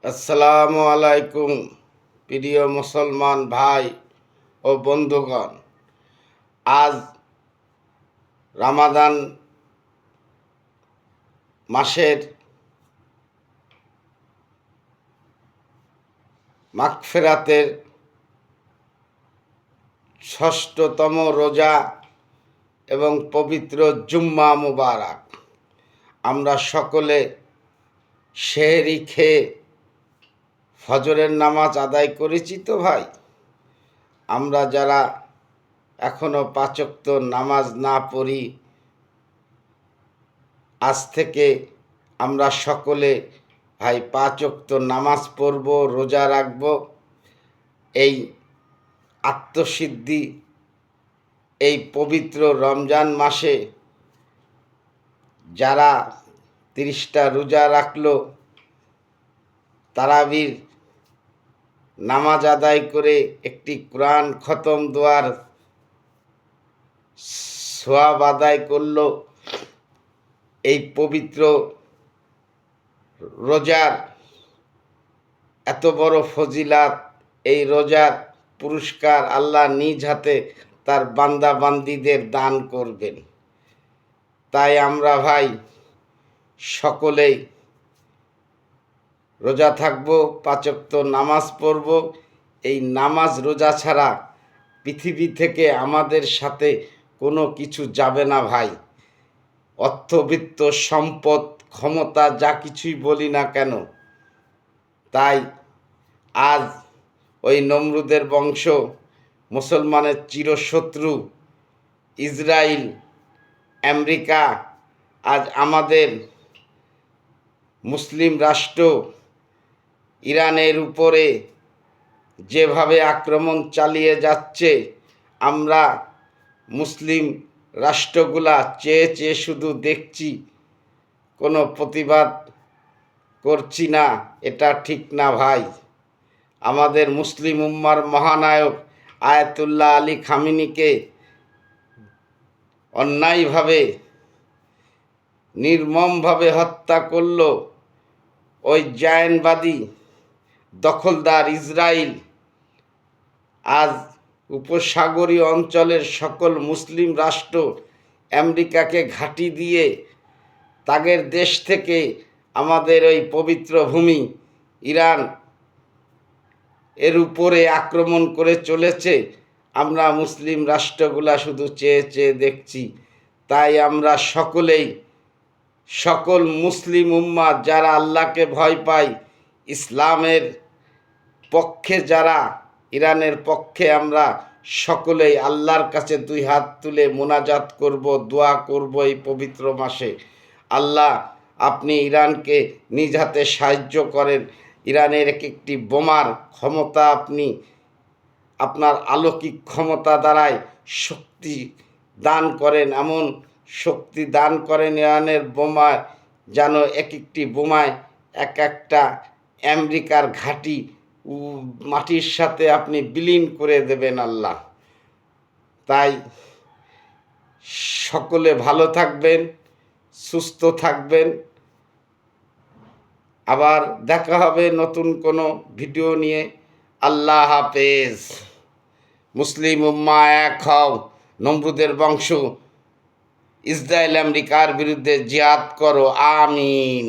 আসসালামু আলাইকুম প্রিয় মুসলমান ভাই ও বন্ধুগণ। আজ রামাদান মাসের মাগফিরাতের ষষ্ঠতম রোজা এবং পবিত্র জুম্মা মুবারক। আমরা সকলে সেহরি খেয়ে ফজরের নামাজ আদায় করেছি তো ভাই। আমরা যারা এখনো পাঁচ ওয়াক্ত নামাজ না পড়ি, আজ থেকে আমরা সকলে ভাই পাঁচ ওয়াক্ত নামাজ পড়ব, রোজা রাখব। এই আত্মসিদ্ধি এই পবিত্র রমজান মাসে যারা 30টা রোজা রাখলো, তারাবির নামাজ আদায় করে একটি কোরআন খতম দোয়ার সওয়াব আদায় করলো, এই পবিত্র রোজার এত বড় ফজিলাত, এই রোজার পুরস্কার আল্লাহ নিজ হাতে তার বান্দা বান্দীদের দান করবেন। তাই আমরা ভাই সকলেই রোজা থাকব, পাঁচ ওয়াক্ত নামাজ পড়ব। এই নামাজ রোজা ছাড়া পৃথিবী থেকে আমাদের সাথে কোনো কিছু যাবে না ভাই। অর্থবিত্ত, সম্পদ, ক্ষমতা, যা কিছুই বলি না কেন। তাই আজ ওই নমরুদের বংশ, মুসলমানের চিরশত্রু ইসরায়েল, আমেরিকা আজ আমাদের মুসলিম রাষ্ট্র ইরানের উপরে যেভাবে আক্রমণ চালিয়ে যাচ্ছে, আমরা মুসলিম রাষ্ট্রগুলা চেয়ে চেয়ে শুধু দেখছি, কোনো প্রতিবাদ করছি না। এটা ঠিক না ভাই। আমাদের মুসলিম উম্মার মহানায়ক আয়াতুল্লাহ আলী খামেনিকে অন্যায়ভাবে নির্মমভাবে হত্যা করল ওই জায়নবাদী দখলদার ইসরায়েল। আজ উপসাগরীয় অঞ্চলের সকল মুসলিম রাষ্ট্র আমেরিকাকে ঘাঁটি দিয়ে তাদের দেশ থেকে আমাদের ওই পবিত্র ভূমি ইরান এর উপরে আক্রমণ করে চলেছে। আমরা মুসলিম রাষ্ট্রগুলা শুধু চেয়ে চেয়ে দেখছি। তাই আমরা সকলেই, সকল মুসলিম উম্মাহ যারা আল্লাহকে ভয় পাই, ইসলামের পক্ষে যারা, ইরানের পক্ষে, আমরা সকলেই আল্লাহর কাছে দুই হাত তুলে মোনাজাত করব, দোয়া করব এই পবিত্র মাসে। আল্লাহ, আপনি ইরানকে নিজ হাতে সাহায্য করেন। ইরানের এক একটি বোমার ক্ষমতা আপনি আপনার অলৌকিক ক্ষমতা দ্বারাই শক্তি দান করেন, এমন শক্তি দান করেন ইরানের বোমা যেন এক একটি বোমায় এক একটা আমেরিকার ঘাঁটি মাটির সাথে আপনি বিলীন করে দেবেন আল্লাহ। তাই সকলে ভালো থাকবেন, সুস্থ থাকবেন। আবার দেখা হবে নতুন কোনো ভিডিও নিয়ে। আল্লাহ হাফেজ। মুসলিম উম্মাহ এক হও, নমরুদের বংশ ইসরায়েল আমেরিকার বিরুদ্ধে জিহাদ করো। আমিন।